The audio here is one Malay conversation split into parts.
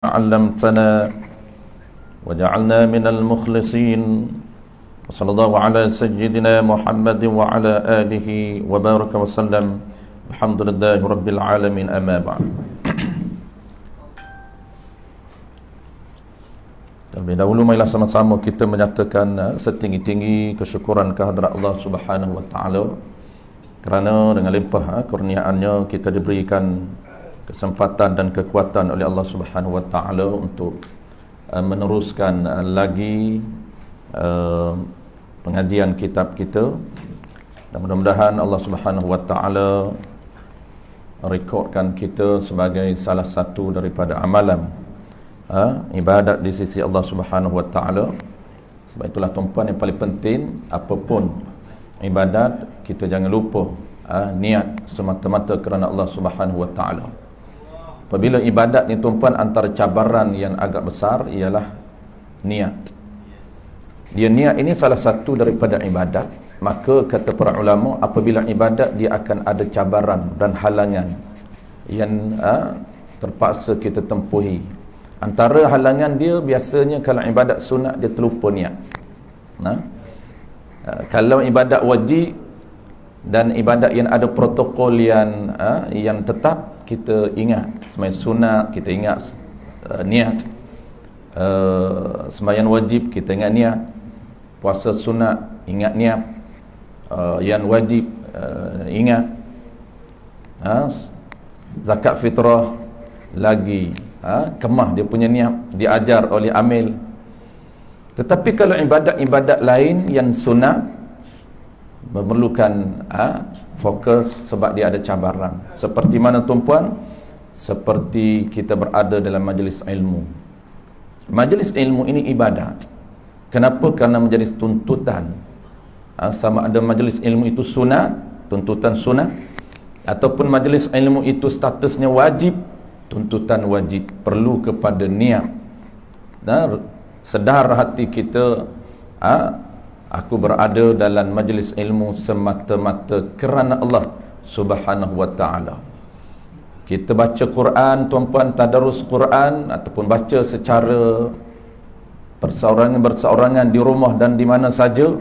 علمتنا وجعلنا من المخلصين. وصلى الله على سيدنا محمد وعلى آله وبارك وسلم. الحمد لله رب العالمين. أما بعد. Terlebih dahulu marilah sama-sama kita menyatakan setinggi-tinggi kesyukuran kehadrat Allah Subhanahu wa taala, kerana dengan limpah kurniaannya kita diberikan kesempatan dan kekuatan oleh Allah Subhanahu wa taala untuk meneruskan lagi pengajian kitab kita, dan mudah-mudahan Allah Subhanahu wa taala rekodkan kita sebagai salah satu daripada amalan ibadat di sisi Allah Subhanahu wa taala. Sebab itulah tuan-puan yang paling penting, apapun ibadat kita jangan lupa niat semata-mata kerana Allah Subhanahu wa taala. Apabila ibadat ni tuan-puan, antara cabaran yang agak besar ialah niat. Dia niat ini salah satu daripada ibadat. Maka kata para ulama, apabila ibadat dia akan ada cabaran dan halangan yang terpaksa kita tempuhi. Antara halangan dia biasanya kalau ibadat sunat dia terlupa niat. Kalau ibadat wajib dan ibadat yang ada protokol yang tetap, kita ingat sembahyang sunat, kita ingat niat. Sembahyang wajib kita ingat niat. Puasa sunat ingat niat. Yang wajib ingat. Zakat fitrah lagi kemah dia punya niat, diajar oleh amil. Tetapi kalau ibadat-ibadat lain yang sunat memerlukan fokus sebab dia ada cabaran. Seperti mana tuan-puan? Seperti kita berada dalam majlis ilmu. Majlis ilmu ini ibadat. Kenapa? Kerana menjadi tuntutan. Sama ada majlis ilmu itu sunat, tuntutan sunat, ataupun majlis ilmu itu statusnya wajib, tuntutan wajib. Perlu kepada niat. Sedar hati kita, aku berada dalam majlis ilmu semata-mata kerana Allah Subhanahu wa taala. Kita baca Quran, tuan-puan, tadarus Quran ataupun baca secara berseorangan di rumah dan di mana saja,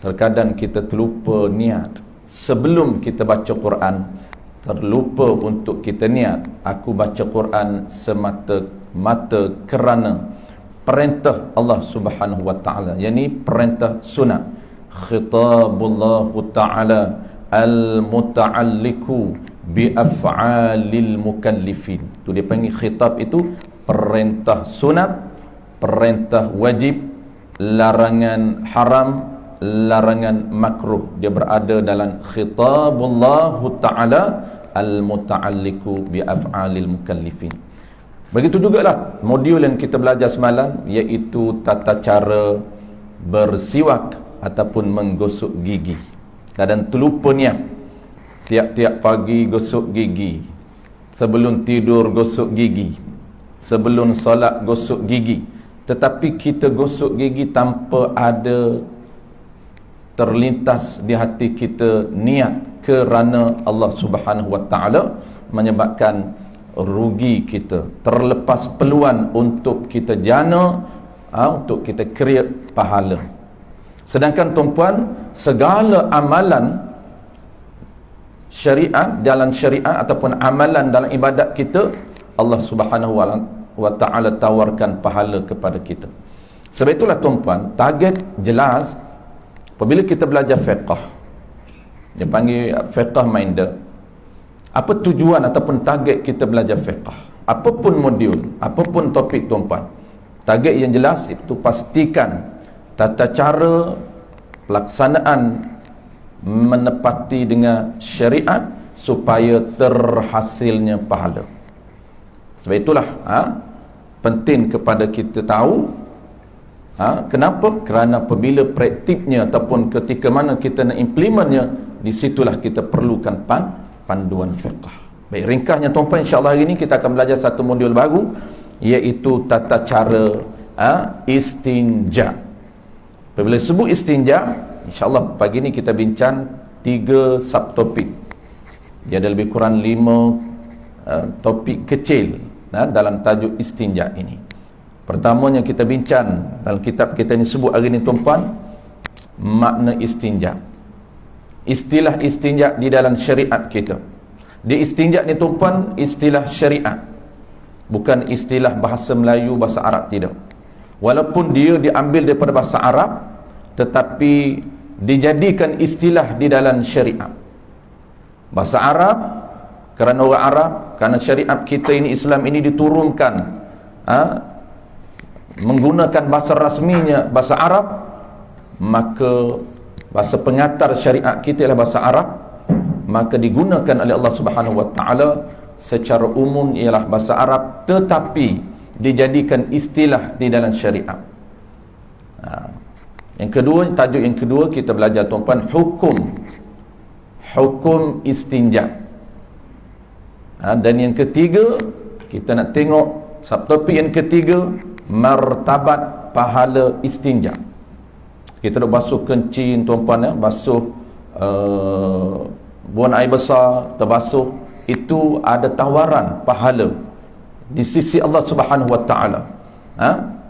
terkadang kita terlupa niat. Sebelum kita baca Quran, terlupa untuk kita niat, aku baca Quran semata-mata kerana perintah Allah Subhanahu wa taala, yakni perintah sunat. Khitabullah taala al-muta'alliqu bi af'alil mukallifin. Tu dia panggil khitab, itu perintah sunat, perintah wajib, larangan haram, larangan makruh. Dia berada dalam khitabullah taala al-muta'alliqu bi af'alil mukallifin. Begitu jugalah modul yang kita belajar semalam, iaitu tata cara bersiwak ataupun menggosok gigi. Kadang terlupa niat. Tiap-tiap pagi gosok gigi, sebelum tidur gosok gigi, sebelum solat gosok gigi. Tetapi kita gosok gigi tanpa ada terlintas di hati kita niat kerana Allah Subhanahu wa taala, menyebabkan rugi kita, terlepas peluang untuk kita jana, untuk kita create pahala. Sedangkan tuan-puan, segala amalan syariat, jalan syariat ataupun amalan dalam ibadat kita, Allah Subhanahu wa taala tawarkan pahala kepada kita. Sebab itulah tuan-puan, target jelas apabila kita belajar fiqh. Dia panggil fiqh minder. Apa tujuan ataupun target kita belajar fiqh? Apapun modul, apapun topik tuan-puan, target yang jelas itu pastikan tata cara pelaksanaan menepati dengan syariat supaya terhasilnya pahala. Sebab itulah penting kepada kita tahu. Kenapa? Kerana apabila praktiknya ataupun ketika mana kita nak implementnya, di situlah kita perlukan panduan fiqh. Baik, ringkasnya tuan-puan, insya-Allah hari ini kita akan belajar satu modul baru, iaitu tata cara istinja. Apabila sebut istinja, insya-Allah pagi ini kita bincang 3 subtopik. Dia ada lebih kurang 5 topik kecil. dalam tajuk istinja ini. Pertamanya kita bincang dalam kitab kita ni sebut hari ni tuan-puan, makna istinja. Istilah istinja di dalam syariat kita. Di istinja ni tuan-puan istilah syariat, bukan istilah bahasa Melayu, bahasa Arab, tidak. Walaupun dia diambil daripada bahasa Arab, tetapi dijadikan istilah di dalam syariat. Bahasa Arab kerana orang Arab, kerana syariat kita ini, Islam ini diturunkan menggunakan bahasa rasminya bahasa Arab, maka bahasa pengantar syariat kita ialah bahasa Arab, maka digunakan oleh Allah Subhanahu Wa Taala secara umum ialah bahasa Arab, tetapi dijadikan istilah di dalam syariat. Yang kedua, tajuk yang kedua kita belajar tuan-puan, hukum istinja. Dan yang ketiga kita nak tengok subtopik yang ketiga, martabat pahala istinja. Kita dah basuh kencing tuan-puan, basuh buang air besar, terbasuh, itu ada tawaran pahala di sisi Allah Subhanahu Wa Taala.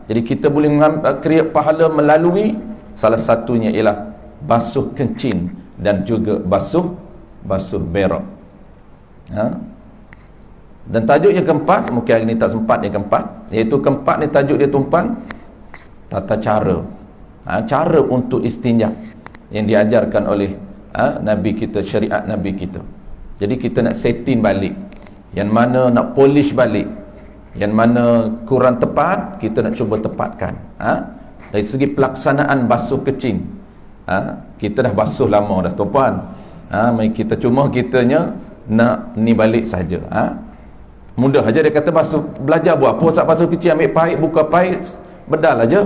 Jadi kita boleh create pahala melalui salah satunya ialah basuh kencing dan juga basuh berak. Dan tajuk yang keempat, mungkin hari ni tak sempat yang keempat, iaitu keempat ni tajuk dia tuan-puan, tata cara. Cara untuk istinja yang diajarkan oleh Nabi kita, syariat Nabi kita. Jadi kita nak setting balik, yang mana nak polish balik, yang mana kurang tepat kita nak cuba tepatkan. Dari segi pelaksanaan basuh kecing, kita dah basuh lama dah tuan-puan. Mari kita cuma kitanya nak ni balik saja. Mudah aja dia kata basuh, belajar buat apa, basuh kecil, ambil paip, buka paip, bedal aja.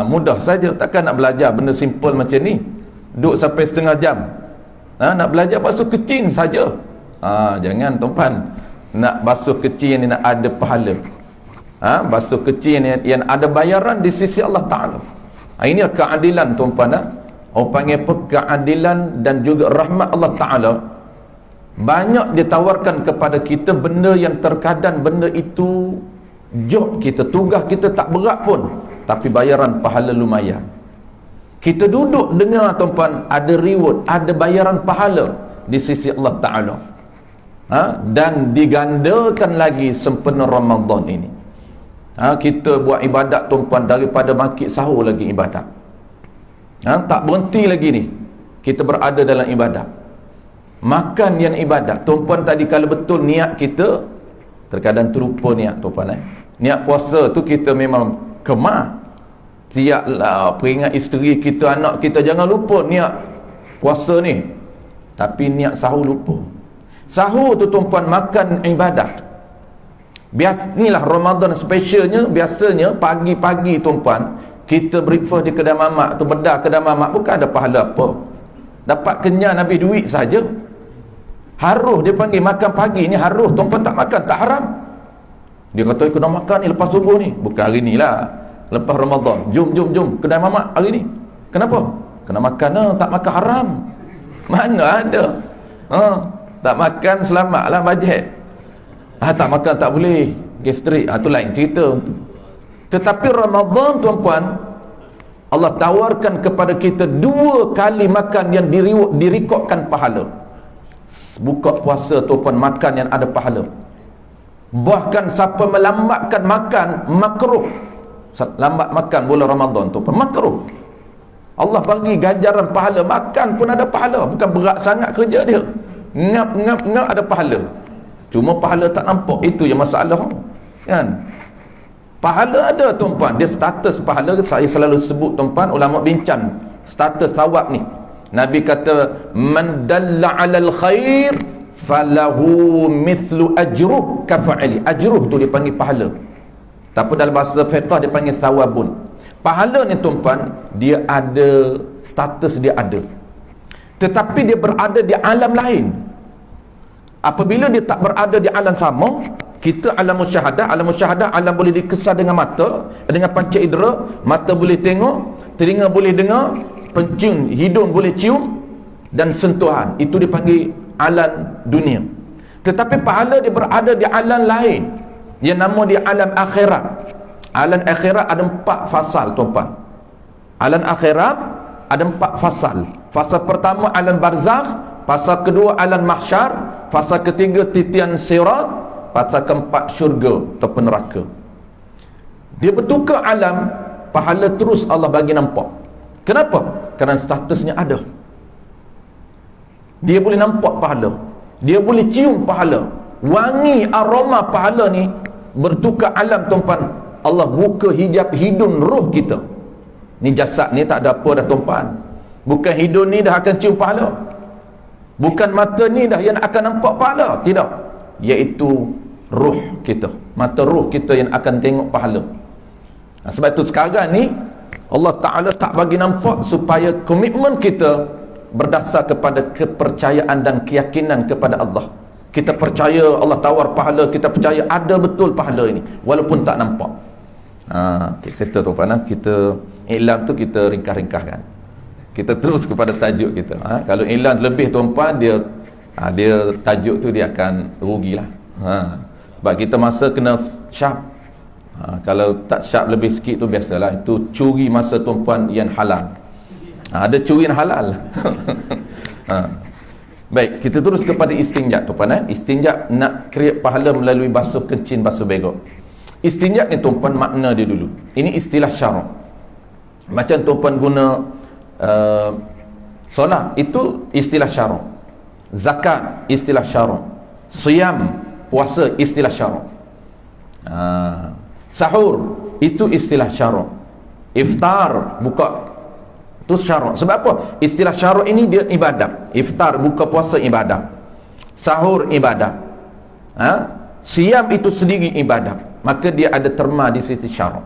Mudah saja. Takkan nak belajar benda simple macam ni duduk sampai setengah jam. Nak belajar basuh kecil saja. Jangan tuan-puan. Nak basuh kecil ni nak ada pahala. Basuh kecil yang ada bayaran di sisi Allah Ta'ala. Ini keadilan tuan-puan. Orang panggil apa? Keadilan dan juga rahmat Allah Ta'ala. Banyak ditawarkan kepada kita benda yang terkadang benda itu job kita, tugas kita tak berat pun, tapi bayaran pahala lumayan. Kita duduk dengar tuan-puan, ada reward, ada bayaran pahala di sisi Allah Ta'ala. Dan digandakan lagi sempena Ramadan ini. Kita buat ibadat tuan-puan, daripada makik sahur lagi ibadat. Tak berhenti lagi ni, kita berada dalam ibadat. Makan yang ibadat tuan-puan. Tadi kalau betul niat kita, terkadang terlupa niat tuan-puan. Niat puasa tu kita memang kemah, tiap peringat isteri kita, anak kita, jangan lupa niat puasa ni. Tapi niat sahur lupa. Sahur tu tuan-puan makan ibadat. Inilah Ramadan specialnya. Biasanya pagi-pagi tuan-puan kita breakfast di kedai mamak tu, bedah kedai mamak, bukan ada pahala apa, dapat kenyang habis duit saja. Harus dia panggil makan pagi ni, harus tuan-puan. Tak makan tak haram. Dia kata kena makan ni lepas subuh ni, bukan hari ni lah, lepas Ramadan. Jom kedai mamak hari ni. Kenapa? Kena makan tak makan haram. Mana ada tak makan selamatlah bajet. Tak makan tak boleh, gastrik. Tu lain cerita. Tetapi Ramadan tuan-puan, Allah tawarkan kepada kita 2 kali makan yang direkodkan pahala. Buka puasa tuan-puan makan yang ada pahala. Bahkan siapa melambatkan makan, makruh. Lambat makan bulan Ramadan tuan-puan, makruh. Allah bagi ganjaran pahala. Makan pun ada pahala, bukan berat sangat kerja dia. Ngap ada pahala. Cuma pahala tak nampak, itu yang masalah kan. Pahala ada tuan-puan, dia status pahala. Saya selalu sebut tuan-puan, ulama bincang status thawab ni. Nabi kata, man dalla 'alal khair falahu mithlu ajruh kafa'ili. Ajruh tu dipanggil pahala, tapi dalam bahasa fiqh dia panggil thawabun. Pahala ni tuan-puan, dia ada status, dia ada, tetapi dia berada di alam lain. Apabila dia tak berada di alam sama, kita alam musyahadah, alam boleh dikesan dengan mata, dengan panca indera. Mata boleh tengok, telinga boleh dengar, pencium, hidung boleh cium, dan sentuhan. Itu dipanggil alam dunia. Tetapi pahala dia berada di alam lain. Yang nama dia alam akhirat. Alam akhirat ada 4 fasal tuan-tuan. Alam akhirat ada 4 fasal. Fasal pertama alam barzakh, fasal kedua alam mahsyar, fasal ketiga titian sirat, fasal keempat syurga ataupun neraka. Dia bertukar alam, pahala terus Allah bagi nampak. Kenapa? Kerana statusnya ada. Dia boleh nampak pahala, dia boleh cium pahala. Wangi aroma pahala ni bertukar alam tuan-tuan. Allah buka hijab hidung roh kita. Ni jasad ni tak ada apa dah tuan-tuan. Bukan hidung ni dah akan cium pahala, bukan mata ni dah yang akan nampak pahala. Tidak, iaitu roh kita, mata roh kita yang akan tengok pahala. Sebab itu sekarang ni Allah Ta'ala tak bagi nampak supaya komitmen kita berdasar kepada kepercayaan dan keyakinan kepada Allah. Kita percaya Allah tawar pahala, kita percaya ada betul pahala ini walaupun tak nampak. Kita tu apa, kita iklan tu kita ringkas-ringkaskan, kita terus kepada tajuk kita. Kalau iklan lebih tuan-tuan, dia tajuk tu dia akan rugilah. Sebab kita masa kena sharp. Kalau tak sharp lebih sikit tu biasalah, itu curi masa tuan-tuan yang halal. Ada curi yang halal. Baik, kita terus kepada istinja tuan-tuan. Istinja nak create pahala melalui basuh kencing, basuh begok. Istinja ni tuan-tuan makna dia dulu. Ini istilah syarak. Macam tuan-tuan guna solat, itu istilah syarak. Zakat istilah syarak. Siyam, puasa istilah syarak. Sahur itu istilah syarak. Iftar, buka, itu syarak. Sebab apa? Istilah syarak ini dia ibadat. Iftar, buka puasa ibadat. Sahur ibadat. Siam itu sendiri ibadat. Maka dia ada terma di sisi syarak.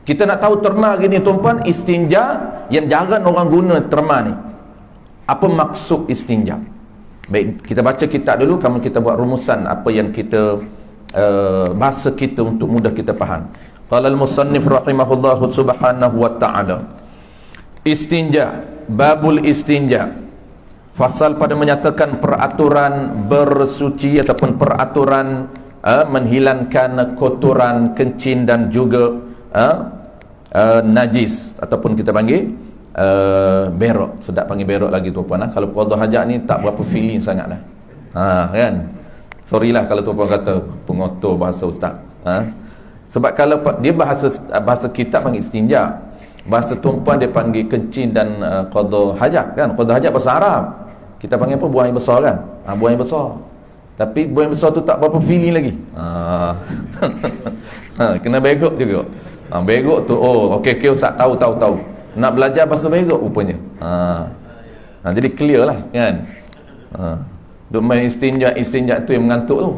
Kita nak tahu terma gini tuan-tuan, istinja yang jarang orang guna terma ni. Apa maksud istinja? Baik, kita baca kitab dulu, kemudian kita buat rumusan apa yang kita bahasa kita untuk mudah kita faham. Qala al-musannif rahimahullahu subhanahu wa ta'ala. Istinja, babul istinja, fasal pada menyatakan peraturan bersuci ataupun peraturan menghilangkan kotoran kencing dan juga najis ataupun kita panggil berok. Sedap panggil berok lagi tuan-tuan. Kalau qada hajat ni tak berapa feeling sangatlah. Kan? Sorry lah kalau tuan-tuan kata pengotor bahasa ustaz. Sebab kalau dia bahasa kitab panggil istinja, bahasa tuan-tuan dia panggil kencing dan qada hajat kan. Qada hajat bahasa Arab kita panggil apa? Buang air besar kan. Buang air besar. Tapi buang air besar tu tak berapa feeling lagi. Kena begok juga. Begok tu, okey ustaz, tahu. Nak belajar bahasa begok rupanya. Jadi clear lah kan. Duk main istinja tu yang mengantuk tu.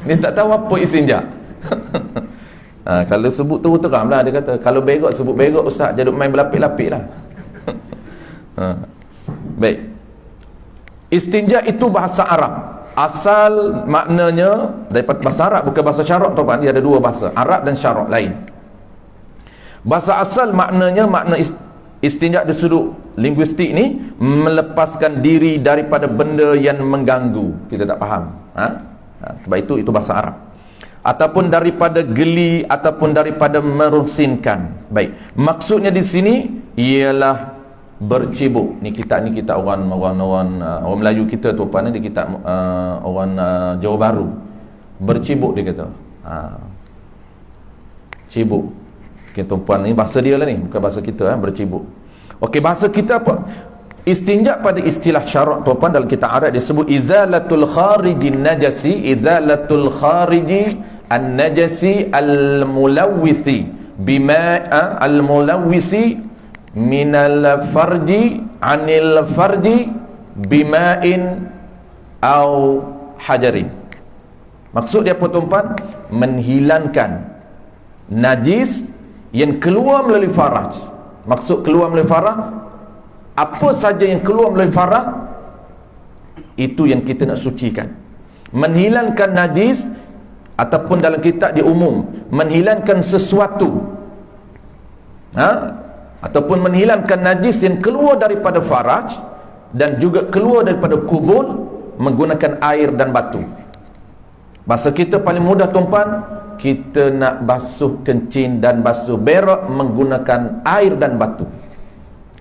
Dia tak tahu apa istinja. Kalau sebut tu teram lah, dia kata kalau begok sebut begok ustaz, dia duk main berlapik-lapik lah. Baik, istinja itu bahasa Arab. Asal maknanya daripada bahasa Arab, bukan bahasa syarak tuan-tuan. Dia ada dua bahasa, Arab dan syarak lain. Bahasa asal maknanya, makna istinja dari sudut linguistik ni melepaskan diri daripada benda yang mengganggu. Kita tak faham. Sebab itu bahasa Arab. Ataupun daripada geli ataupun daripada merusinkan. Baik. Maksudnya di sini ialah bercibuk. Ni kita orang Melayu kita tu apa ni, kita orang Johor Bahru. Bercibuk dia kata. Cibuk. Okay, tuan-puan ni bahasa dia lah ni, bukan bahasa kita bercibuk. Okey, bahasa kita apa? Istinja pada istilah syarak tuan-puan dalam kitab Arab disebut izalatul khariji najasi, izalatul khariji an-najasi al-mulawwithi bima'a al-mulawwisi minal farji anil farji bima'in au hajarin. Maksud dia apa tuan-puan? Menghilangkan najis yang keluar melalui faraj. Maksud keluar melalui faraj, apa saja yang keluar melalui faraj, itu yang kita nak sucikan. Menghilangkan najis, ataupun dalam kitab di umum, menghilangkan sesuatu, ataupun menghilangkan najis yang keluar daripada faraj dan juga keluar daripada kubur menggunakan air dan batu. Bahasa kita paling mudah tuan-tuan, kita nak basuh kencing dan basuh berak menggunakan air dan batu.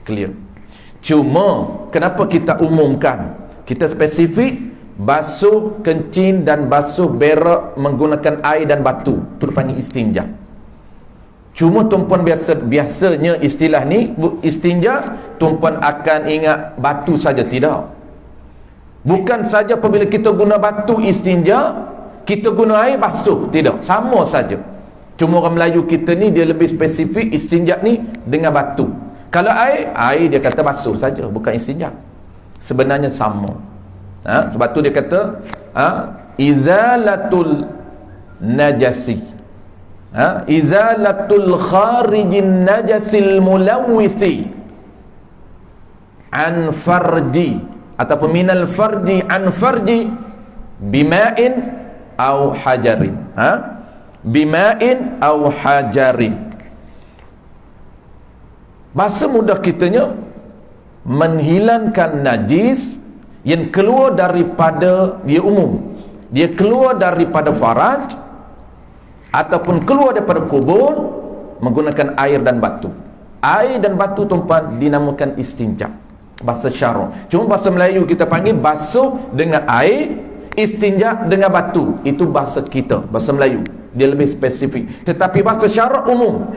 Clear. Cuma kenapa kita umumkan? Kita spesifik basuh kencing dan basuh berak menggunakan air dan batu. Itu dipanggil istinja. Cuma tuan-puan biasanya istilah ni istinja, tuan-puan akan ingat batu saja. Tidak. Bukan saja apabila kita guna batu istinja, kita guna air basuh. Tidak, sama saja. Cuma orang Melayu kita ni dia lebih spesifik istinja ni dengan batu. Kalau air dia kata basuh saja, bukan istinja. Sebenarnya sama. Sebab tu dia kata izalatul najasi, izalatul kharijin najasil mulawwithi an farji, ataupun minal farji an farji bima'in au hajarin. Bima'in au hajarin. Bahasa mudah kitanya, menghilangkan najis yang keluar daripada, dia umum, dia keluar daripada faraj ataupun keluar daripada kubur menggunakan air dan batu. Air dan batu tuan-tuan dinamakan istinja bahasa syarak. Cuma bahasa Melayu kita panggil basuh dengan air, istinja dengan batu. Itu bahasa kita, bahasa Melayu, dia lebih spesifik. Tetapi bahasa syarak umum,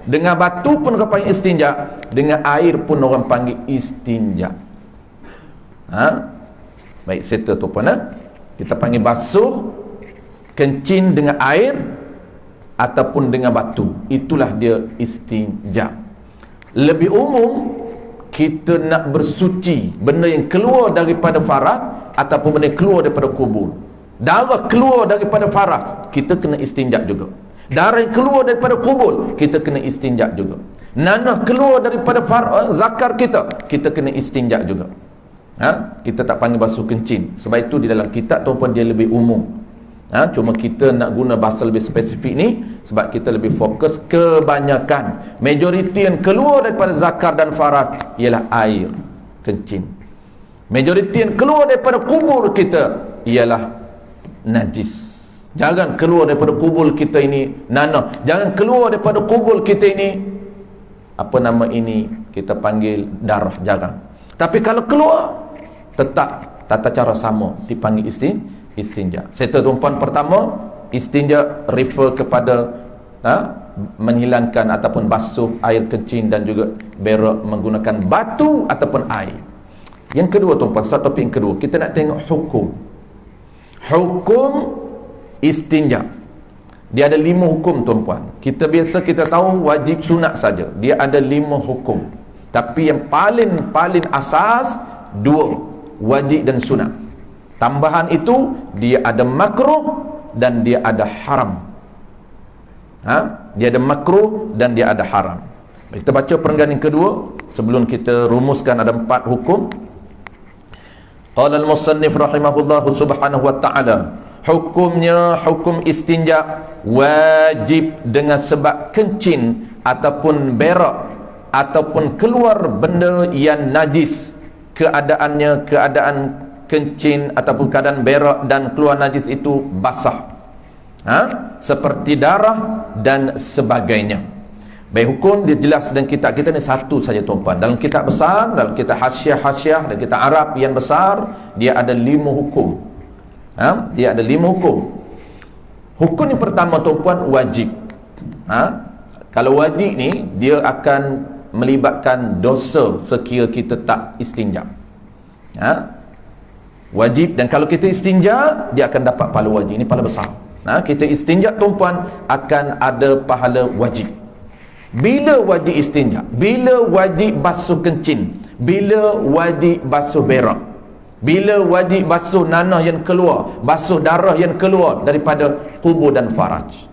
dengan batu pun orang panggil istinja, dengan air pun orang panggil istinja. Baik, settle tuan-puan. Kita panggil basuh kencing dengan air ataupun dengan batu. Itulah dia istinja. Lebih umum, kita nak bersuci benda yang keluar daripada faraj ataupun benda yang keluar daripada kubur. Darah keluar daripada faraj, kita kena istinja juga. Darah yang keluar daripada kubur, kita kena istinja juga. Nanah keluar daripada zakar kita kena istinja juga. Kita tak panggil basuh kencing. Sebab itu di dalam kitab tu pun dia lebih umum. Cuma kita nak guna bahasa lebih spesifik ni sebab kita lebih fokus kebanyakan, majoriti yang keluar daripada zakar dan faraj ialah air kencing. Majoriti yang keluar daripada kubur kita ialah najis. Jangan keluar daripada kubur kita ini nanah. Jangan keluar daripada kubur kita ini apa nama ini, kita panggil darah, jarang. Tapi kalau keluar, tetap tata cara sama, dipanggil istinja. Settle tuan-puan. Pertama, istinja refer kepada menghilangkan ataupun basuh air kencing dan juga berak menggunakan batu ataupun air. Yang kedua tuan-puan, satu topik yang kedua, kita nak tengok hukum istinja. Dia ada 5 hukum tuan-puan. Kita tahu wajib sunat saja. Dia ada 5 hukum. Tapi yang paling asas 2, wajib dan sunat. Tambahan itu dia ada makruh dan dia ada haram. Dia ada makruh dan dia ada haram. Kita baca perenggan yang kedua sebelum kita rumuskan. Ada 4 hukum. Qala al-musannif rahimahullahu subhanahu wa ta'ala, hukumnya, hukum istinja wajib dengan sebab kencing ataupun berak ataupun keluar benda yang najis. Keadaannya keadaan kencing ataupun keadaan berak dan keluar najis itu basah, seperti darah dan sebagainya. Baik, hukum dia jelas dan kitab kita ni satu saja tuan-tuan. Dalam kitab besar, dalam kitab hasyiah dan kitab Arab yang besar, dia ada 5 hukum. Dia ada 5 hukum. Hukum yang pertama tuan-tuan, wajib. Kalau wajib ni dia akan melibatkan dosa sekira kita tak istinja. Wajib, dan kalau kita istinja dia akan dapat pahala wajib. Ini pahala besar. Kita istinja tuan-tuan akan ada pahala wajib. Bila wajib istinja? Bila wajib basuh kencing? Bila wajib basuh berak? Bila wajib basuh nanah yang keluar, basuh darah yang keluar daripada kubur dan faraj?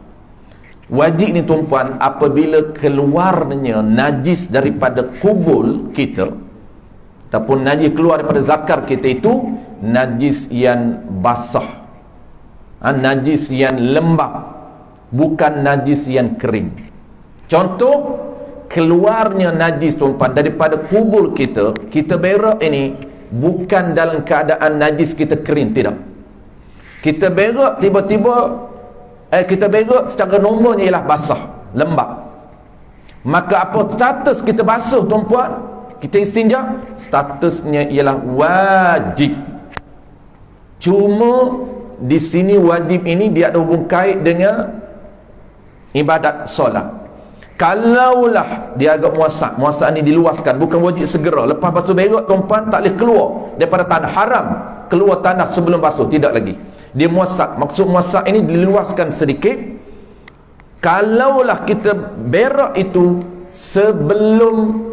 Wajib ni tuan-puan apabila keluarnya najis daripada kubur kita ataupun najis keluar daripada zakar kita, itu najis yang basah, najis yang lembab, bukan najis yang kering. Contoh, keluarnya najis tuan-puan daripada kubur kita, kita berak ini bukan dalam keadaan najis kita kering, tidak. Kita berak tiba-tiba Kita berak secara normalnya ialah basah, lembab. Maka apa status kita basuh tuan-puan? Kita istinja, statusnya ialah wajib. Cuma di sini wajib ini dia ada hubung kait dengan ibadat solat. Kalaulah dia agak muasak ni diluaskan, bukan wajib segera. Lepas basuh berak tuan-puan tak boleh keluar daripada tanah, haram keluar tanah sebelum basuh, tidak lagi. Dia muasak, maksud muasak ini diluaskan sedikit. Kalaulah kita berak itu sebelum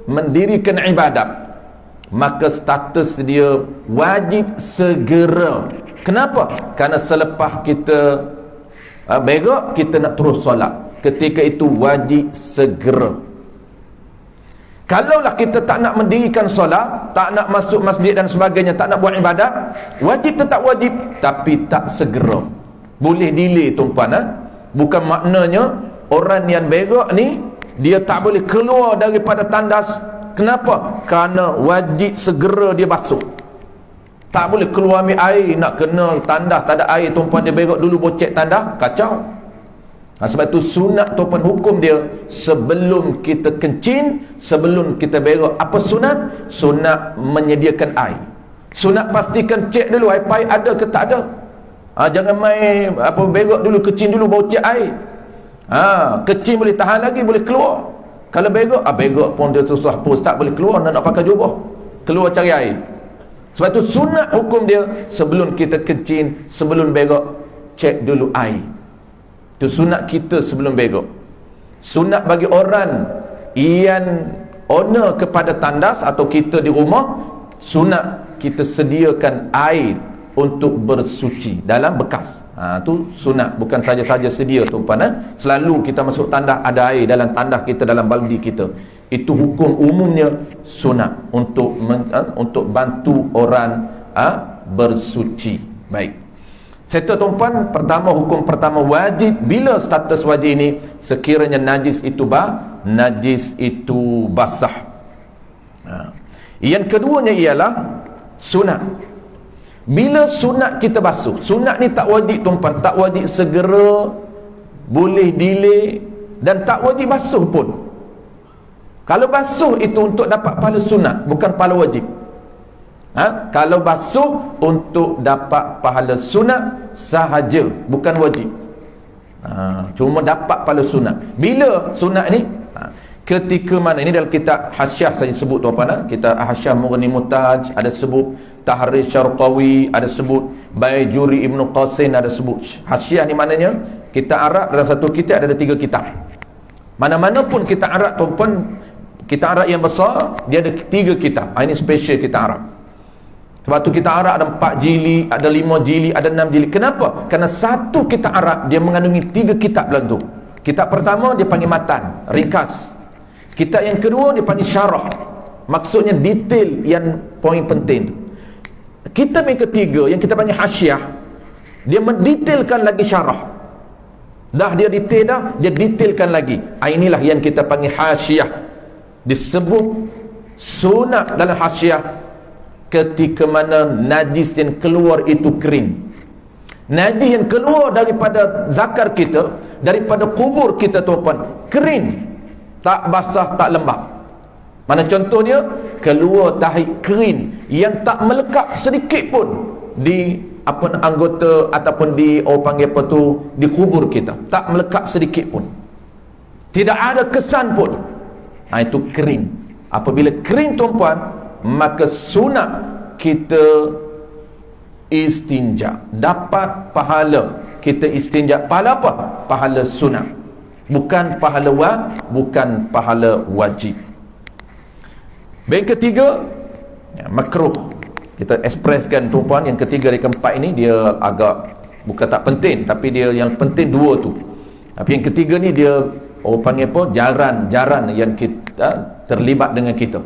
mendirikan ibadat, maka status dia wajib segera. Kenapa? Kerana selepas kita berak, kita nak terus solat. Ketika itu wajib segera. Kalaulah kita tak nak mendirikan solat, tak nak masuk masjid dan sebagainya, tak nak buat ibadat, wajib tetap wajib, tapi tak segera. Boleh delay tuan-puan. Bukan maknanya orang yang berak ni dia tak boleh keluar daripada tandas. Kenapa? Kerana wajib segera dia basuh. Tak boleh keluar ambil air, nak kena tandas tak ada air, tuan-puan dia berak dulu bocek tandas, kacau. Sebab itu sunat tuan-puan hukum dia sebelum kita kencing, sebelum kita berak. Apa sunat? Sunat menyediakan air. Sunat pastikan cek dulu air paip ada ke tak ada. Jangan main berak dulu, kencing dulu baru cek air. Kencing boleh tahan lagi, boleh keluar. Kalau berak, berak pun dia susah pun tak boleh keluar, nak pakai jubah, keluar cari air. Sebab itu sunat hukum dia sebelum kita kencing, sebelum berak, cek dulu air. Itu sunat kita sebelum berak. Sunat bagi orang yang owner kepada tandas atau kita di rumah, sunat kita sediakan air untuk bersuci dalam bekas. Tu sunat, bukan saja-saja sedia tuan-puan. Selalu kita masuk tandas ada air dalam tandas kita, dalam baldi kita. Itu hukum umumnya sunat untuk bantu orang bersuci. Baik. Serta tuan-puan, pertama, hukum pertama wajib. Bila status wajib ini? Sekiranya najis itu basah. Yang keduanya ialah sunat. Bila sunat kita basuh, sunat ni tak wajib tuan-puan, tak wajib segera, boleh delay, dan tak wajib basuh pun. Kalau basuh itu untuk dapat pahala sunat, bukan pahala wajib. Kalau basuh untuk dapat pahala sunat sahaja, bukan wajib. Cuma dapat pahala sunat. Bila sunat ni? Ketika mana? Ini dalam kitab Hasyiah saya sebut tuan-tuan. Kitab Hasyiah Mughni Muhtaj ada sebut, Tahrir Syarqawi ada sebut, Baijuri Ibn Qasin ada sebut. Hasyiah ni maknanya kitab Arab. Dalam satu kitab ada 3 kitab. Mana-mana pun kitab Arab tuan-tuan, kitab Arab yang besar dia ada 3 kitab. Ini special kitab Arab. Sebab tu kitab Arab ada 4 jilid, ada 5 jilid, ada 6 jilid. Kenapa? Kerana satu kitab Arab dia mengandungi 3 kitab dalam tu. Kitab pertama dia panggil matan, ringkas. Kitab yang kedua dia panggil syarah, maksudnya detail yang poin penting tu. Kitab yang ketiga yang kita panggil hasyiah, dia mendetailkan lagi syarah. Dah dia detail dah, dia detailkan lagi. Inilah yang kita panggil hasyiah. Disebut sunat dalam hasyiah ketika mana najis yang keluar itu kering. Najis yang keluar daripada zakar kita, daripada kubur kita tuan-tuan, kering, tak basah, tak lembab. Mana contohnya? Keluar tahi kering yang tak melekat sedikit pun di anggota ataupun di panggil di kubur kita, tak melekat sedikit pun, tidak ada kesan pun. Itu kering. Apabila kering tuan-puan, maka sunat kita istinja, dapat pahala kita istinja. Pahala apa? Pahala sunat, bukan pahala wajib. Yang ketiga, makruh. Kita ekspreskan tuan-puan, yang ketiga dari keempat ini dia agak bukan tak penting, tapi dia yang penting 2 tu. Tapi yang ketiga ni dia panggil jarang yang kita terlibat dengan kita.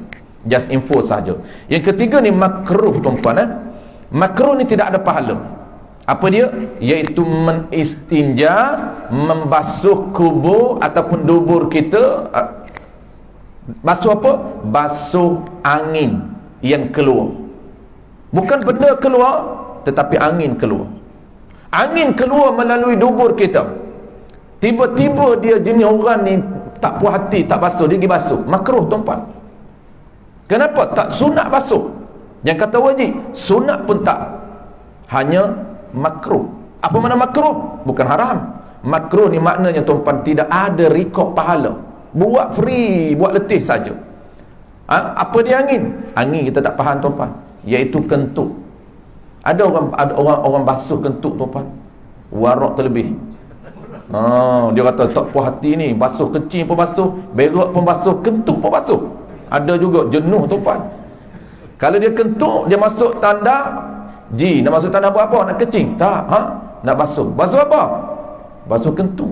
Just info saja. Yang ketiga ni makruh tuan-puan. Makruh ni tidak ada pahala. Apa dia? Iaitu menistinja, membasuh kubur ataupun dubur kita. Basuh apa? Basuh angin yang keluar. Bukan benda keluar, tetapi angin keluar. Angin keluar melalui dubur kita, tiba-tiba dia jenis orang ni tak puas hati, tak basuh, dia pergi basuh. Makruh tuan-puan. Kenapa? Tak sunat basuh. Yang kata wajib, sunat pun tak. Hanya makruh. Apa makna makruh? Bukan haram. Makruh ni maknanya tuan-puan tidak ada rekod pahala. Buat free, buat letih saja. Apa dia angin? Angin kita tak faham tuan-puan, iaitu kentut. Ada orang basuh kentut tuan-puan, warak terlebih. Dia kata tak puas hati ni, basuh kecil pun basuh, berak pun basuh, kentut pun basuh. Ada juga jenuh tuan-puan. Kalau dia kentut, dia masuk tanda Ji, nak masuk tanda apa? Nak kecing? Tak, nak basuh. Basuh apa? Basuh kentut.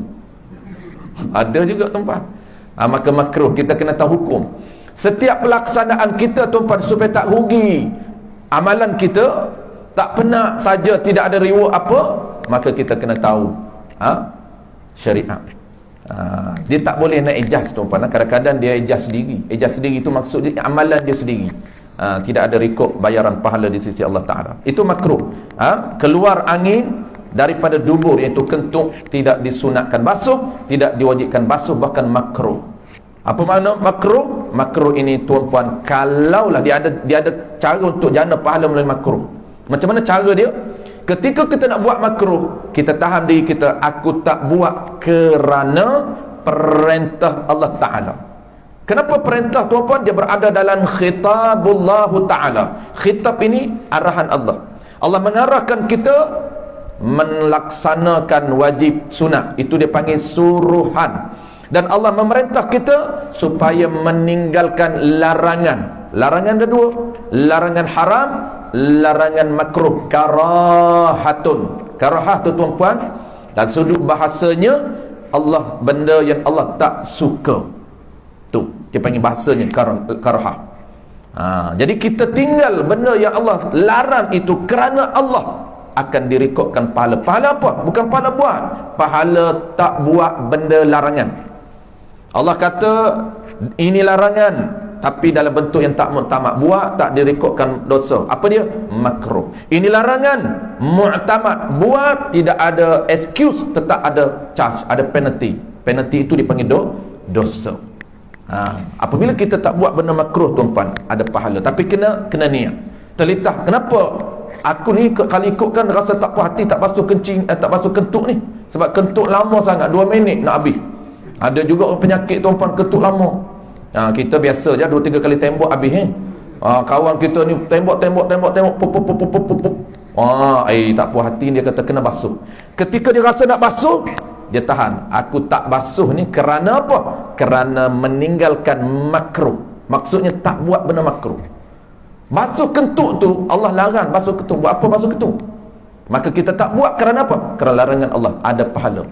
Ada juga tuan-puan. Maka makruh, kita kena tahu hukum. Setiap pelaksanaan kita tuan-puan, supaya tak rugi amalan kita, tak pernah saja tidak ada reward apa, maka kita kena tahu syariat. Dia tak boleh nak adjust tuan-puan. Kadang-kadang dia adjust sendiri. Adjust sendiri itu maksud dia amalan dia sendiri. Tidak ada rekod bayaran pahala di sisi Allah Ta'ala. Itu makruh. Keluar angin daripada dubur, iaitu kentut, tidak disunatkan basuh, tidak diwajibkan basuh, bahkan makruh. Apa makna makruh? Makruh ini tuan-puan, kalaulah dia ada cara untuk jana pahala melalui makruh. Macam mana cara dia? Ketika kita nak buat makruh, kita tahan diri kita, aku tak buat kerana perintah Allah Ta'ala. Kenapa perintah tuan-puan? Dia berada dalam khitabullah Ta'ala. Khitab ini arahan Allah. Allah mengarahkan kita melaksanakan wajib sunat. Itu dia panggil suruhan. Dan Allah memerintah kita supaya meninggalkan larangan. Larangan ada dua. Larangan haram, larangan makruh. Karahatun. Karahah tu tuan-puan, dan sudut bahasanya, Allah, benda yang Allah tak suka. Tu dia panggil bahasanya karahah. Jadi kita tinggal benda yang Allah larang itu kerana Allah, akan direkodkan pahala. Pahala apa? Bukan pahala buat, pahala tak buat benda larangan. Allah kata ini larangan, tapi dalam bentuk yang tak mu'tamad, buat tak direkodkan dosa. Apa dia? Makruh. Ini larangan mu'tamad, buat tidak ada excuse, tetap ada charge, ada penalty. Penalty itu dipanggil dosa. Apabila kita tak buat benda makruh tuan-puan, ada pahala, tapi kena niat. Terlitah, kenapa aku ni kalau ikutkan rasa tak puas hati, tak basuh kencing, tak basuh kentut ni, sebab kentut lama sangat, 2 minit nak habis. Ada juga orang penyakit tuan-puan, kentut lama. Kita biasa je 2-3 kali tembok habis. Kawan kita ni tembok pop. Tak puas hati, dia kata kena basuh. Ketika dia rasa nak basuh, dia tahan. Aku tak basuh ni kerana apa? Kerana meninggalkan makruh. Maksudnya tak buat benda makruh. Basuh kentut tu, Allah larang basuh kentut. Buat apa basuh kentut? Maka kita tak buat kerana apa? Kerana larangan Allah, ada pahala.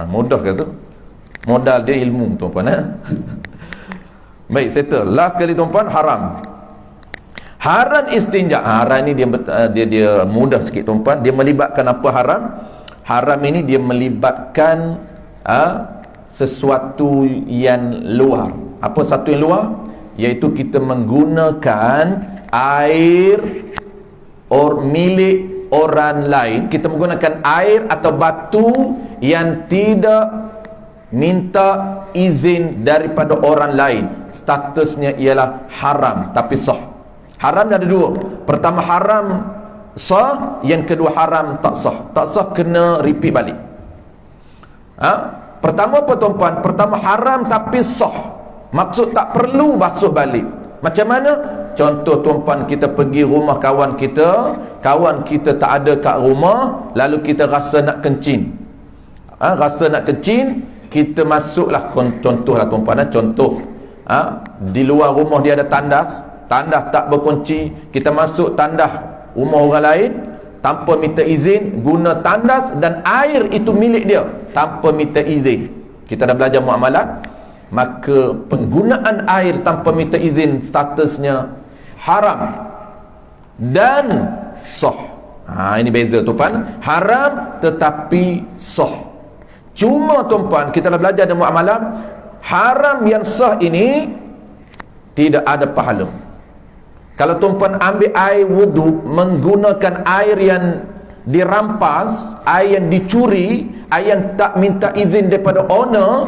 Mudah ke tu? Modal dia ilmu tuan-puan. Baik, settle. Last kali tuan-puan, haram. Haram istinja. Haram ni dia mudah sikit tuan-puan. Dia melibatkan apa haram? Haram ini dia melibatkan sesuatu yang luar. Apa satu yang luar? Iaitu kita menggunakan air milik orang lain. Kita menggunakan air atau batu yang tidak minta izin daripada orang lain. Statusnya ialah haram, tapi sah. Haram ada dua. Pertama haram sah, yang kedua haram tak sah. Tak sah kena repeat balik. Pertama apa tuan-puan? Pertama haram tapi sah. Maksud tak perlu basuh balik. Macam mana? Contoh tuan-puan, kita pergi rumah kawan kita tak ada kat rumah, lalu kita rasa nak kencing. Rasa nak kencing, kita masuklah, contohlah tuan-puan, contoh di luar rumah dia ada tandas tak berkunci, kita masuk tandas rumah orang lain tanpa minta izin, guna tandas dan air itu milik dia tanpa minta izin. Kita dah belajar muamalat, maka penggunaan air tanpa minta izin statusnya haram dan sah. Ini beza tuan-puan, haram tetapi sah. Cuma tuan-puan, kita dah belajar dalam muamalah, haram yang sah ini tidak ada pahala. Kalau tuan-puan ambil air wudu, menggunakan air yang dirampas, air yang dicuri, air yang tak minta izin daripada owner,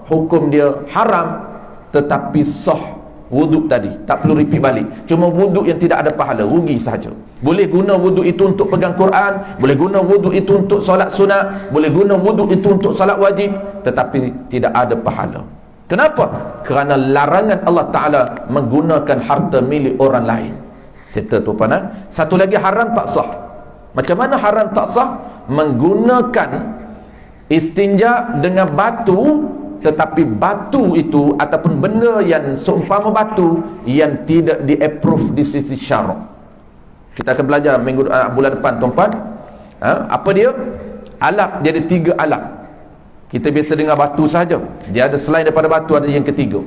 hukum dia haram, tetapi sah wuduk tadi, tak perlu repeat balik. Cuma wuduk yang tidak ada pahala, rugi sahaja. Boleh guna wuduk itu untuk pegang Quran, boleh guna wuduk itu untuk solat sunat, boleh guna wuduk itu untuk solat wajib, tetapi tidak ada pahala. Kenapa? Kerana larangan Allah Ta'ala menggunakan harta milik orang lain. Settle tuan-tuan. Satu lagi, haram tak sah. Macam mana haram tak sah? Menggunakan istinja dengan batu, tetapi batu itu ataupun benda yang seumpama batu yang tidak di-approve di sisi syarak. Kita akan belajar bulan depan tuan-tuan. Apa dia? Alat, dia ada 3 alat. Kita biasa dengar batu saja. Dia ada selain daripada batu, ada yang ketiga.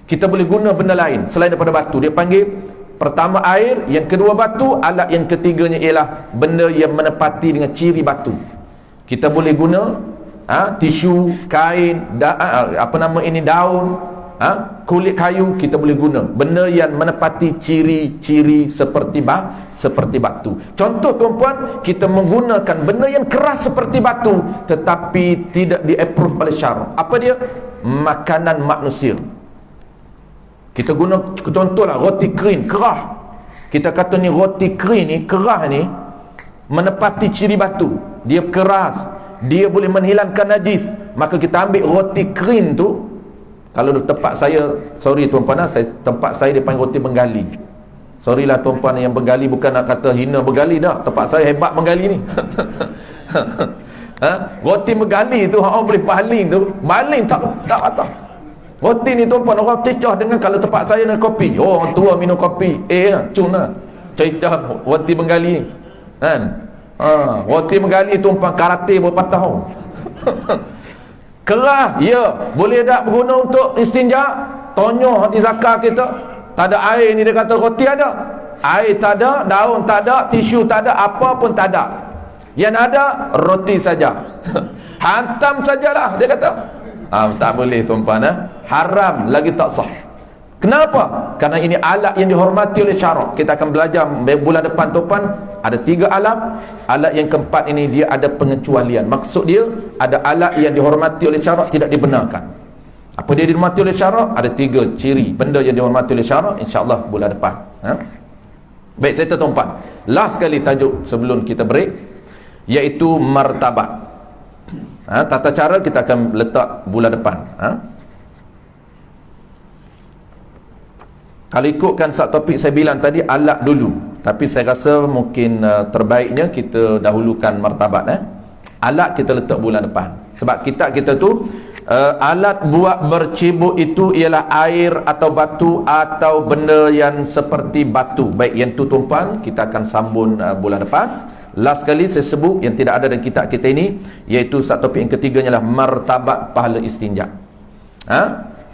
Kita boleh guna benda lain selain daripada batu. Dia panggil pertama air, yang kedua batu, alat yang ketiganya ialah benda yang menepati dengan ciri batu. Kita boleh guna tisu, kain, daun, kulit kayu, kita boleh guna benda yang menepati ciri-ciri seperti batu. Contoh tuan-puan, kita menggunakan benda yang keras seperti batu tetapi tidak di-approve oleh syarak. Apa dia? Makanan manusia. Kita guna contohlah roti kering kerah. Kita kata ni roti kering ni, kerah ni menepati ciri batu. Dia keras, dia boleh menghilangkan najis. Maka kita ambil roti kering tu. Kalau tempat saya, sorry tuan-puan, tempat saya dia panggil roti Bengali. Sorry lah tuan-puan yang Bengali, bukan nak kata hina Bengali dah. Tempat saya hebat Bengali ni. Roti Bengali tu orang boleh baling tak patah. Roti ni tuan-puan, orang cecah dengan, kalau tempat saya nak kopi, orang tua minum kopi, cun lah, cecah roti Bengali kan. Roti Bengali tuan-puan, karate berapa tahun. Kerah, ya, boleh tak berguna untuk istinja? Tonyoh hati zakar kita, tak ada air ni, dia kata roti ada, air tak ada, daun tak ada, tisu tak ada, apa pun tak ada. Yang ada roti saja. Hantam sajalah, dia kata. Tak boleh tuan-puan, haram, lagi tak sah. Kenapa? Kerana ini alat yang dihormati oleh syarak. Kita akan belajar bulan depan tuan-puan. Ada 3 alat. Alat yang keempat ini dia ada pengecualian. Maksud dia, ada alat yang dihormati oleh syarak tidak dibenarkan. Apa dia dihormati oleh syarak? Ada 3 ciri benda yang dihormati oleh syarak, insya-Allah bulan depan. Baik, saya tuan-puan, last sekali tajuk sebelum kita break, iaitu martabat. Tata cara kita akan letak bulan depan. Kalau ikutkan topik saya bilang tadi, alat dulu. Tapi saya rasa mungkin terbaiknya kita dahulukan martabat. Alat kita letak bulan depan. Sebab kita tu alat buat bercibuk itu ialah air atau batu atau benda yang seperti batu. Baik, yang tu tuan-puan kita akan sambung bulan depan. Last kali saya sebut yang tidak ada dalam kitab kita ini, iaitu topik yang ketiganya adalah martabat pahala istinja.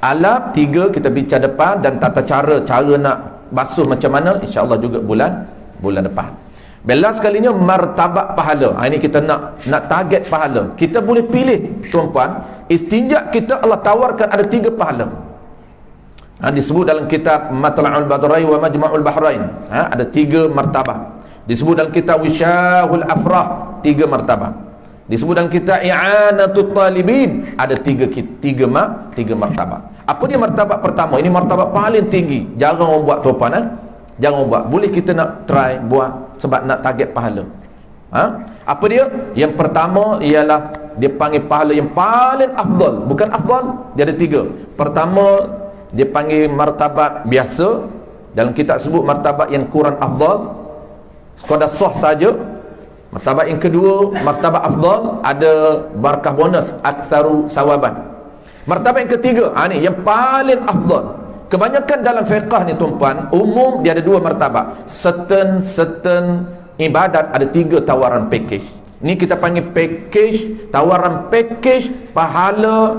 Alat 3 kita bincang depan, dan tata cara nak basuh macam mana, insya-Allah juga bulan depan. Last kalinya martabat pahala. Ini kita nak target pahala. Kita boleh pilih tuan-puan, istinja kita Allah tawarkan ada 3 pahala. Disebut dalam kitab Matla'ul Badrain wa Majma'ul Bahrain, ada 3 martabat. Disebut dalam kitab Wisyahul Afrah 3 martabat. Disebut dalam kitab I'anatul Talibin ada 3 martabat. Apa dia martabat pertama? Ini martabat paling tinggi. Jarang orang buat tuan-puan, jangan orang buat. Boleh kita nak try buat sebab nak target pahala. Apa dia? Yang pertama ialah dia panggil pahala yang paling afdal. Bukan afdal, dia ada 3. Pertama dia panggil martabat biasa. Dalam kitab sebut martabat yang kurang afdal, sekadar sah saja. Martabat yang kedua, martabat afdal, ada barakah bonus, aktsaru sawaban. Martabat yang ketiga, ni yang paling afdal. Kebanyakan dalam fiqh ni tuan-puan, umum dia ada 2 martabat. Certain ibadat ada 3 tawaran package. Ni kita panggil package, tawaran package pahala,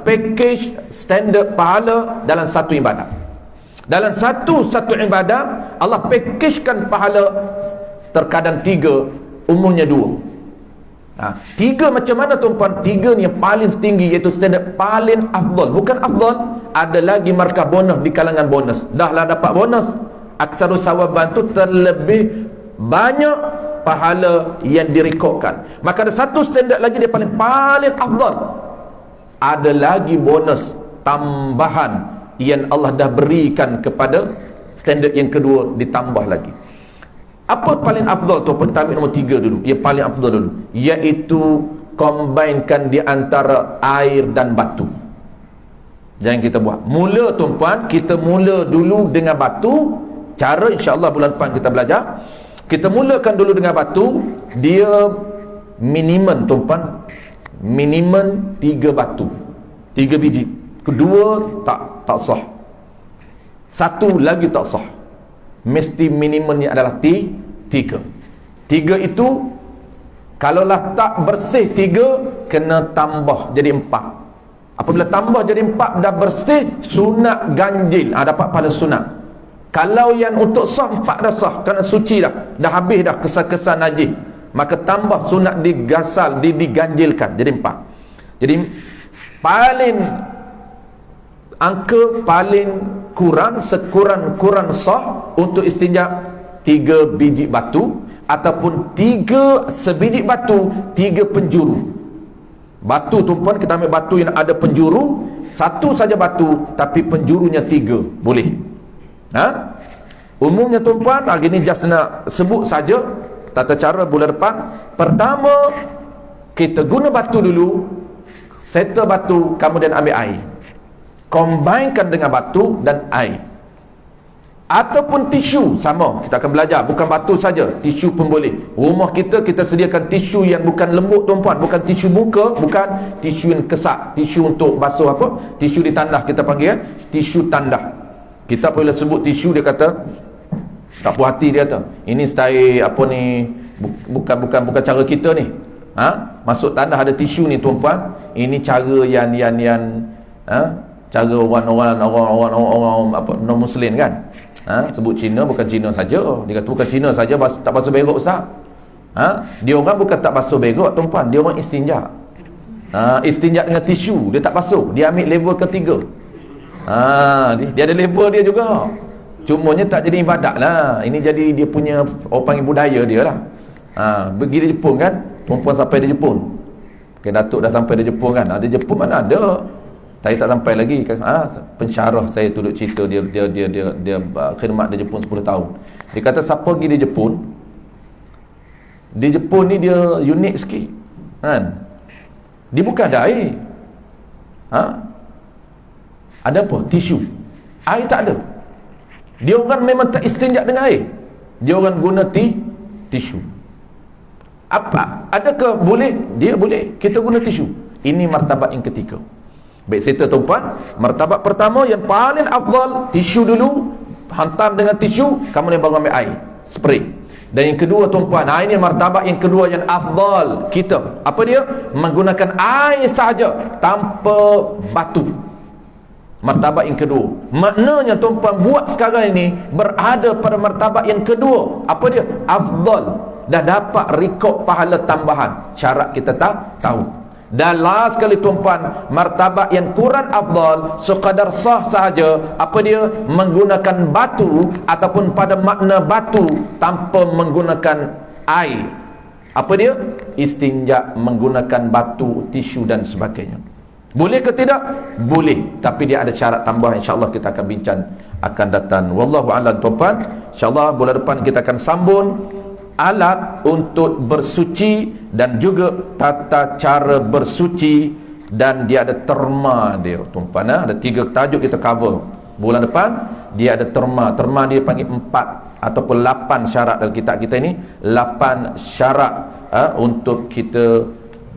package standard pahala dalam satu ibadat. Dalam satu ibadat Allah packagekan pahala terkadang 3, umumnya 2. 3 macam mana tuan-puan? 3 ni yang paling tinggi, iaitu standard paling afdal. Bukan afdal, ada lagi markah bonus di kalangan bonus. Dah lah dapat bonus, aksarus sawaban tu terlebih banyak pahala yang direkodkan. Maka ada satu standard lagi dia paling afdal. Ada lagi bonus tambahan yang Allah dah berikan kepada standard yang kedua, ditambah lagi. Apa paling afdal tu? Kita ambil nombor 3 dulu. Yang paling afdal dulu, iaitu combinekan di antara air dan batu. Jangan kita buat. Mula tuan-puan, kita mula dulu dengan batu. Cara insya-Allah bulan depan kita belajar. Kita mulakan dulu dengan batu. Dia minimum tuan-puan, minimum 3 batu, 3 biji. Kedua tak sah. Satu lagi tak sah. Mesti minimumnya adalah 3. 3 itu kalaulah tak bersih 3, kena tambah jadi 4. Apabila tambah jadi 4 dah bersih, sunat ganjil, dapat pahala sunat. Kalau yang untuk sah 4 dah sah, kerana suci dah habis dah kesan-kesan najis, maka tambah sunat digasal, diganjilkan jadi 4. Jadi paling angka paling kurang, sekurang-kurang sah untuk istinja 3 biji batu, ataupun 3 sebiji batu, 3 penjuru. Batu tuan-puan, kita ambil batu yang ada penjuru, satu saja batu tapi penjurunya 3, boleh. Umumnya tuan-puan, hari ni just nak sebut saja tata cara bulan depan. Pertama, kita guna batu dulu, settle batu, kemudian ambil air, combinekan dengan batu dan air, ataupun tisu. Sama, kita akan belajar, bukan batu saja, tisu pun boleh. Rumah kita sediakan tisu yang bukan lembut tuan-puan, bukan tisu muka, bukan tisu yang kesak, tisu untuk basuh apa, tisu di tandah kita panggil, tisu tandah. Kita apabila sebut tisu, dia kata tak puas hati, dia kata ini style apa ni, bukan cara kita ni. Masuk tandah ada tisu ni tuan-puan, ini cara yang cara orang apa, non muslim kan. Sebut Cina, bukan Cina saja. Dia kata bukan Cina saja tak basuh berak ustaz. Dia orang bukan tak basuh berak tuan-puan, dia orang istinja. Istinja dengan tisu, dia tak basuh, dia ambil level ketiga. Dia ada level dia juga. Cumanya tak jadi ibadat lah. Ini jadi dia punya, orang panggil budaya dia lah. Pergi di Jepun kan, tuan-puan sampai di Jepun, Datuk dah sampai di Jepun kan. Di Jepun mana ada, saya tak sampai lagi. Pensyarah saya tu duk cerita, dia khidmat di Jepun 10 tahun. Dia kata siapa pergi di Jepun, ni dia unik sikit kan. Dia bukan ada air. Ada apa? Tisu. Air tak ada. Dia orang memang tak istinja dengan air, dia orang guna tisu. Apa? Adakah boleh? Dia boleh, kita guna tisu. Ini martabat yang ketiga. Baik, serta tuan-puan, martabat pertama yang paling afdal, tisu dulu, hantam dengan tisu, kemudian baru ambil air, spray. Dan yang kedua tuan-puan, ini martabat yang kedua yang afdal kita. Apa dia? Menggunakan air sahaja tanpa batu. Martabat yang kedua. Maknanya tuan-puan, buat sekarang ini berada pada martabat yang kedua. Apa dia? Afdal. Dah dapat rekod pahala tambahan. Syarat kita tahu. Dan last sekali tuan-puan, martabat yang kurang afdal, sekadar sah sahaja. Apa dia? Menggunakan batu, ataupun pada makna batu tanpa menggunakan air. Apa dia? Istinja menggunakan batu, tisu dan sebagainya. Boleh ke tidak? Boleh, tapi dia ada syarat tambahan. InsyaAllah kita akan bincang akan datang. Wallahu a'lam tuan-puan. InsyaAllah bulan depan kita akan sambung alat untuk bersuci dan juga tata cara bersuci, dan dia ada terma dia tuan-puan. Ada 3 tajuk kita cover bulan depan. Dia ada terma dia panggil 4 ataupun 8 syarat dalam kitab kita ini. 8 syarat untuk kita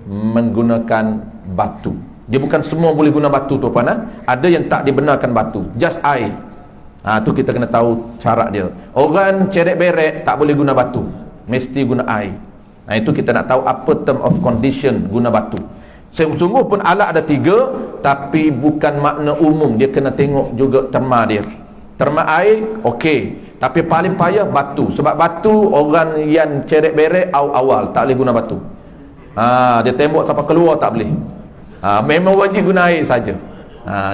menggunakan batu. Dia bukan semua boleh guna batu tuan-puan. Ada yang tak dibenarkan batu, just air. Tu kita kena tahu syarat dia. Orang cerek-berek tak boleh guna batu, mesti guna air. Itu kita nak tahu apa term of condition guna batu. Sungguh pun alat ada 3, tapi bukan makna umum. Dia kena tengok juga terma dia. Terma air okey, tapi paling payah batu. Sebab batu, orang yang cerek-berek awal tak boleh guna batu. Dia tembok sampai keluar tak boleh. Memang wajib guna air saja.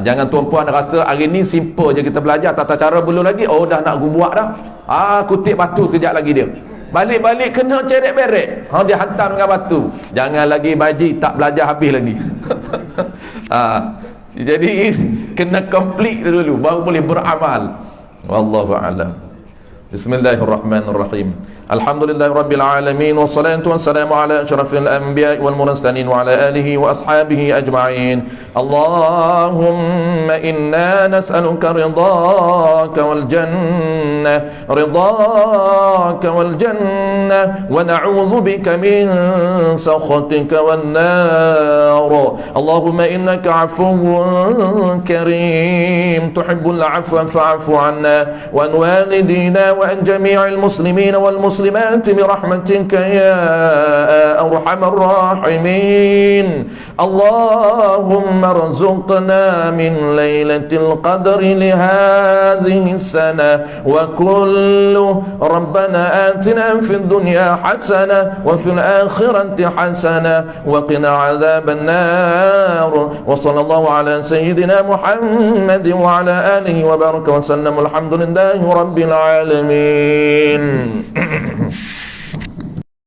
Jangan tuan-puan rasa hari ni simple je kita belajar tata cara, belum lagi dah nak buat dah. Kutip batu kejap lagi dia. Balik-balik kena ceret beret. Dia hantam dengan batu. Jangan lagi baji tak belajar habis lagi. Jadi kena complete dulu baru boleh beramal. Wallahu a'lam. Bismillahirrahmanirrahim. Alhamdulillahirabbil alamin wassalatu wassalamu ala asyrafil anbiya'i wal mursalin wa ala alihi wa ashabihi ajma'in. Allahumma inna nas'aluka ridhaka wal jannah wa na'udzu bika min sakhatika wan nar. Allahumma innaka 'afuwwun karim tuhibbul 'afwa fa'fu 'anna wa an walidina wa an jami'il muslimina wal muslimat برحمتك يا أرحم الراحمين. اللهم ارزقنا من ليلة القدر لهذه السنة وكل ربنا آتنا في الدنيا حسنة وفي الآخرة حسنة وقنا عذاب النار. وصلى الله على سيدنا محمد وعلى آله وبارك وسلم. الحمد لله رب العالمين.